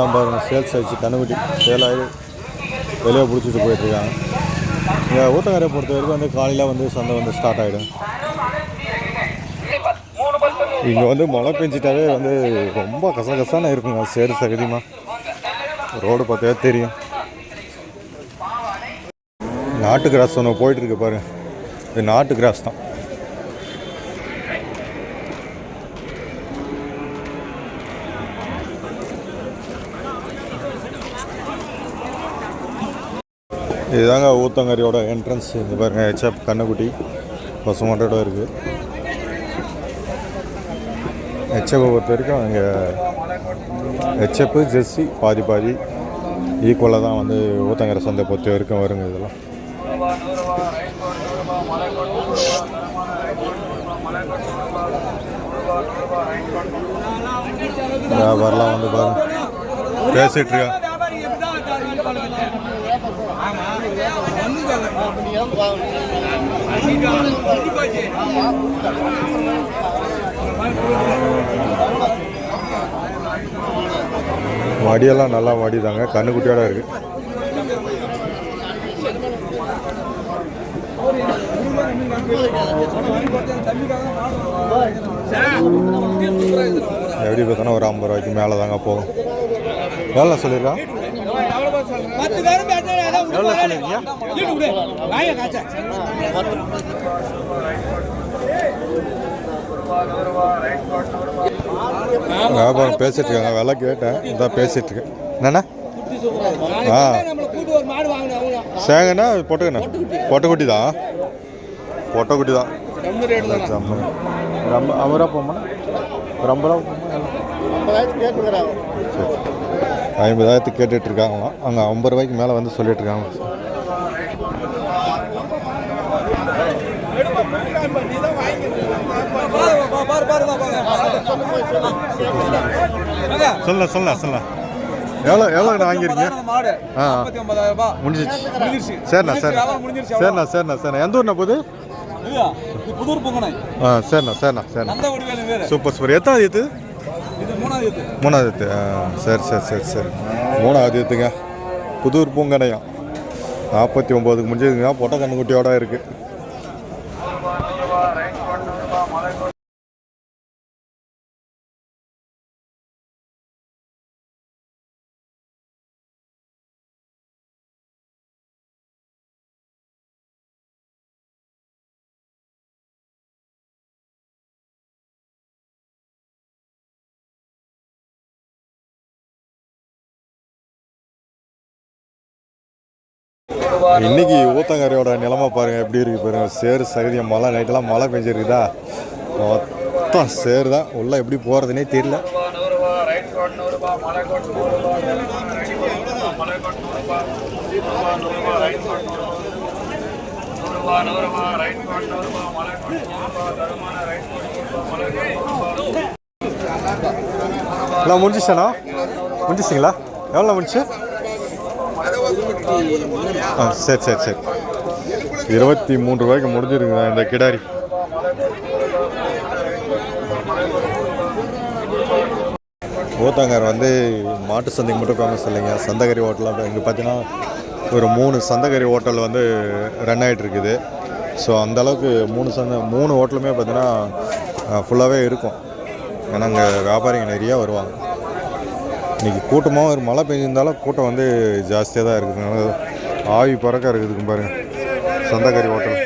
கன்றுக்குட்டிலாம் பாருங்கள் சேல்ஸ் ஆகிடுச்சு. கன்றுக்குட்டி சேலாகி வெளியே பிடிச்சிட்டு போயிட்டுருக்காங்க. இங்கே ஊத்தங்கரையை பொறுத்த வரைக்கும் வந்து காலையில் வந்து சந்தை வந்து ஸ்டார்ட் ஆகிடும். இங்கே வந்து மழை பெஞ்சிட்டாவே வந்து ரொம்ப கசகசான இருக்குங்க. சேரு சகதியமாக ரோடு பார்த்தாவே தெரியும். நாட்டு கிராஸ் ஒன்று போயிட்டுருக்கு பாருங்கள். இது நாட்டு கிராஸ் தான். இதுதாங்க ஊத்தங்கரையோட என்ட்ரன்ஸ். இங்கே பாருங்கள் ஹெச்எப் கண்ணுக்குட்டி பசுமாட்டோட இருக்குது. ஹெச்எப்பை பொறுத்த வரைக்கும் இங்கே ஹெச்எப்பு ஜெர்சி பாதி பாதி ஈக்குவலாக தான் வந்து ஊத்தங்கரை சந்தை பொறுத்த வரைக்கும் வருங்க. இதெல்லாம் வியாபாரம்லாம் வந்து பாருங்க பேசிகிட்டு இருக்கேன். வடியெல்லாம் நல்லா வடிதாங்க. கண்ணுக்குட்டியோட இருக்கு. எப்படி பார்த்தோன்னா ஒரு 50 ரூபாய்க்கு மேலே தாங்க போகும். எவ்வளோ சொல்லியிருக்கா? எவ்வளோ சொல்லியிருக்கீங்க? வியாபாரம் பேசிட்டு இருக்காங்க. விலை கேட்டேன், இதான் பேசிட்டு இருக்கேன். என்னண்ணா? சேங்கண்ணா பொட்டுக்கண்ணா? பொட்டைக்குட்டி தான். பொட்டைக்குட்டி தான். ரொம்ப 50 ரூபா போமா? ரொம்ப ரூபா போமா? 50,000 கேட்டுட்டு இருக்காங்களாம். அங்கே 50 ரூபாய்க்கு மேலே வந்து சொல்லிட்டு இருக்காங்க. சொல்லலாம் எவ்வளோ வாங்கியிருக்கீங்க? முடிஞ்சிச்சு. சரிண்ணா. எந்த ஊர்ண்ணா போகுது? சரிண்ணா. சூப்பர். எத்தாவது ஏத்து? மூணாவது ஏத்து. சரி. மூணாவது ஏத்துங்க. புதூர் பூங்கனையம் 49க்கு முடிஞ்சதுங்க. பொட்டை கண்ணுக்குட்டியோட இருக்கு. இன்னைக்கு ஊத்தங்கரையோட நிலைமை பாருங்க எப்படி இருக்கு பாருங்க. சேரு சகதியம் மழை நைட்டெல்லாம் மழை பெஞ்சிருக்குதா. மொத்தம் சேரு தான். உள்ள எப்படி போறதுன்னே தெரியல. முடிஞ்சிச்சாண்ணா? முடிஞ்சிச்சிங்களா? எவ்வளோ முடிச்சு? சரி 23 ரூபாய்க்கு முடிஞ்சிருக்குங்க இந்த கிடாரி. ஊத்தங்கரை வந்து மாட்டு சந்தைக்கு மட்டும் ஃபேமஸ் இல்லைங்க. சந்தகரி ஹோட்டலாக இங்கே பார்த்தீங்கன்னா ஒரு 3 சந்தகரி ஹோட்டல் வந்து ரன் ஆகிட்டு இருக்குது. ஸோ அந்தளவுக்கு 3 ஹோட்டலுமே பார்த்தீங்கன்னா ஃபுல்லாகவே இருக்கும். ஏன்னா அங்கே வியாபாரிங்க நிறையா வருவாங்க. இன்றைக்கி கூட்டமாக ஒரு மழை பெஞ்சிருந்தாலும் கூட்டம் வந்து ஜாஸ்தியாக தான் இருக்குதுங்க. ஆவி பறக்க இருக்குதுங்க பாருங்கள் சந்தகரி ஹோட்டல்.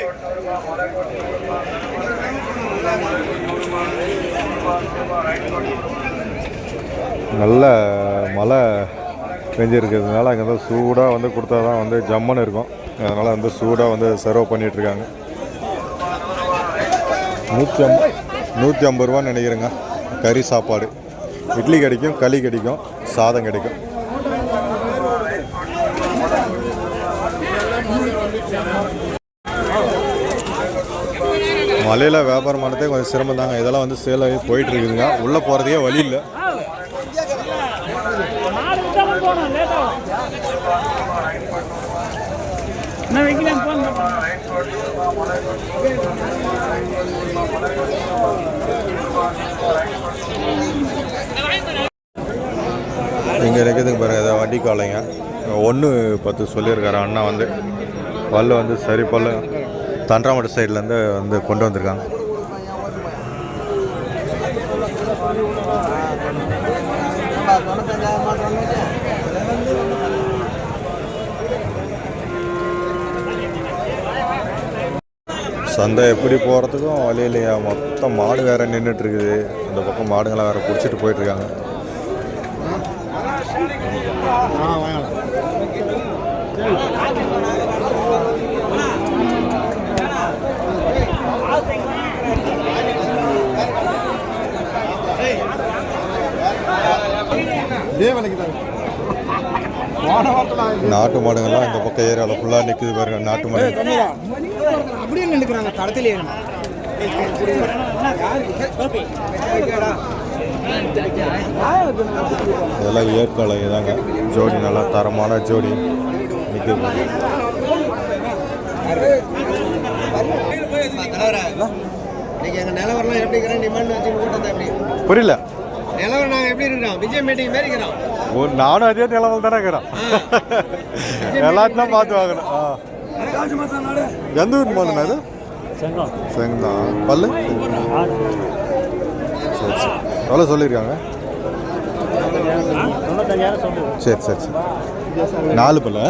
நல்ல மழை பெஞ்சிருக்கிறதுனால அங்கே வந்து சூடாக வந்து கொடுத்தா தான் வந்து ஜம்முன்னு இருக்கும். அதனால் வந்து சூடாக வந்து சர்வ் பண்ணிகிட்ருக்காங்க. 150 ரூபான்னு நினைக்கிறேங்க. கறி சாப்பாடு, இட்லி கிடைக்கும், களி கிடைக்கும், சாதம் கிடைக்கும். மலையில் வியாபாரம் பண்ணதே கொஞ்சம் சிரமம் தாங்க. இதெல்லாம் வந்து சேல் ஆகி போயிட்டு இருக்குதுங்க. உள்ளே போகிறதுக்கே வழி இல்லை. இங்கே இருக்குதுங்க பாருங்க, இதை வண்டி காலைங்க 1-10 சொல்லியிருக்காரு அண்ணா வந்து. பல்லு வந்து சரி பல்லு தண்டராமட்டு சைட்லேருந்து வந்து கொண்டு வந்திருக்காங்க. சந்தை எப்படி போகிறதுக்கும் வழி இல்லையா, மொத்தம் மாடு வேறு நின்றுட்டுருக்குது. அந்த பக்கம் மாடுங்களாம் வேறு பிடிச்சிட்டு போயிட்டுருக்காங்க. நாட்டு மாடுங்கள்லாம் இந்த பக்கம் ஏரியாவில் ஃபுல்லாக நிற்குது பாருங்க. நாட்டு மாடு அப்படியே நின்றுக்கிறாங்க தடத்திலே. இதெல்லாம் ஏற்காலை தாங்க. ஜோடி நல்லா தரமான ஜோடி நிற்குது. நிலவரம் எப்படி டிமாண்ட் வச்சு எப்படி புரியல. நிலவரம் நாங்கள் எப்படி இருக்கிறோம்? விஜய் மீட்டிங் மாரி இருக்கிறோம். ஒரு நானும் அதே நிலவில் தானே இருக்கிறோம். எல்லாத்தையும் தான் பார்த்து வாங்கணும். எந்த ஊர் மாடுண்ணா இது? செங்கம். பல்லு சரி சரி. எவ்வளோ சொல்லியிருக்காங்க? சரி சரி சரி. 4 பல்லு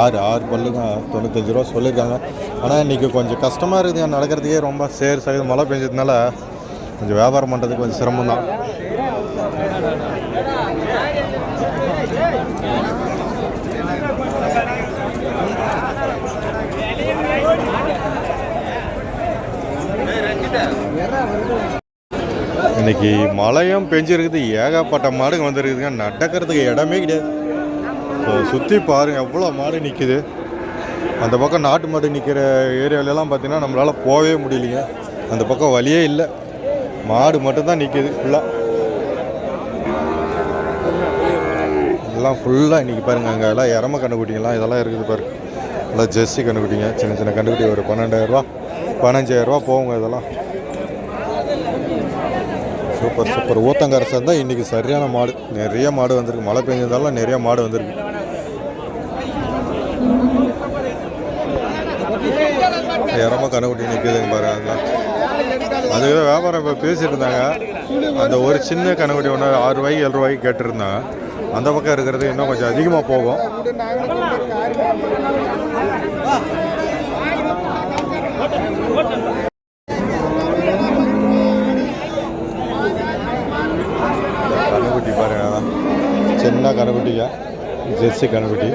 6 பல்லு தான் 95 ரூபா சொல்லியிருக்காங்க. ஆனால் இன்றைக்கி கொஞ்சம் கஷ்டமாக இருக்குது நடக்கிறதுக்கே. ரொம்ப சேர் சகது மழை பெஞ்சதுனால கொஞ்சம் வியாபாரம் பண்ணுறதுக்கு கொஞ்சம் சிரமம் தான். இன்னைக்கு மழையும் பெஞ்சிருக்குது, ஏகப்பட்ட மாடுங்க வந்துருக்குதுங்க. நடக்கிறதுக்கு இடமே கிடையாது. ஸோ சுற்றி பாருங்கள் எவ்வளோ மாடு நிற்கிது. அந்த பக்கம் நாட்டு மாடு நிற்கிற ஏரியாவிலலாம் பார்த்தீங்கன்னா நம்மளால் போகவே முடியலைங்க. அந்த பக்கம் வழியே இல்லை, மாடு மட்டும்தான் நிற்கிது ஃபுல்லாக. எல்லாம் ஃபுல்லாக இன்றைக்கி பாருங்கள். அங்கே எல்லாம் எரம கண்டுக்குட்டிங்கலாம் இதெல்லாம் இருக்குது பாருங்கள். எல்லாம் ஜெர்சி கண்டுக்குட்டிங்க, சின்ன சின்ன கண்டுக்குட்டி. ஒரு 12,000 15,000 போகுங்க இதெல்லாம். Super super. ஊத்தங்கரை சந்தை இன்றைக்கி சரியான மாடு, நிறைய மாடு வந்திருக்கு. மழை பெஞ்சதால நிறைய மாடு வந்திருக்கு. எரம கண்டுக்குட்டி நிற்குதுங்க பாருங்க. அதுக்கு வியாபாரம் இப்போ பேசிகிட்டு இருந்தாங்க. அந்த ஒரு சின்ன கண்டுக்குட்டி ஒன்று 6 ரூபாய்க்கு 7 ரூபாய்க்கு கேட்டிருந்தாங்க. அந்த பக்கம் இருக்கிறது இன்னும் கொஞ்சம் அதிகமாக போகும். கண்ணுக்குட்டி பாருங்க, சின்ன கண்ணுக்குட்டிங்க, ஜெர்சி கண்ணுக்குட்டி.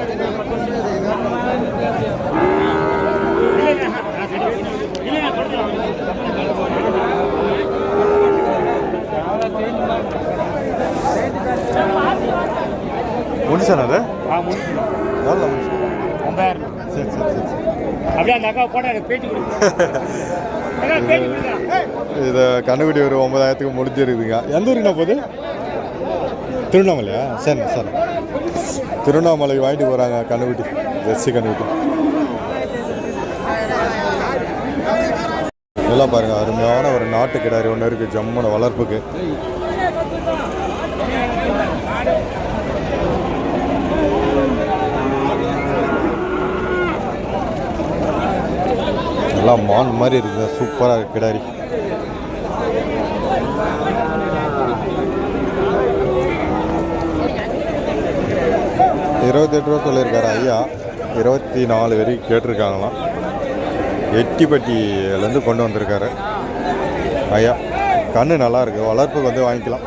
முடிச்சானா அது? நல்லா முடிச்சு. சரி சரி சரி சரி. இதை கண்ணுக்குட்டி ஒரு 9,000க்கு முடிஞ்சிருக்குதுங்க. எந்த ஊருக்குண்ணா போகுது? திருவண்ணாமலையா? சரிண்ணா சார். திருவண்ணாமலை வாங்கிட்டு போகிறாங்க கண்ணுக்குட்டி, ஜெர்சி கண்ணுக்குட்டி. நல்லா பாருங்கள், அருமையான ஒரு நாட்டு கிடாரி ஒன்று இருக்குது ஜம்முன வளர்ப்புக்கு. எல்லாம் மான் மாதிரி இருக்குது, சூப்பராக இருக்குது கிடாரி. ₹28 சொல்லியிருக்காரு ஐயா. 24 வரைக்கும் கேட்டிருக்காங்களாம். எட்டிப்பட்டியிலேருந்து கொண்டு வந்திருக்காரு ஐயா. கண்ணு நல்லா இருக்குது, வளர்ப்புக்கு வந்து வாங்கிக்கலாம்.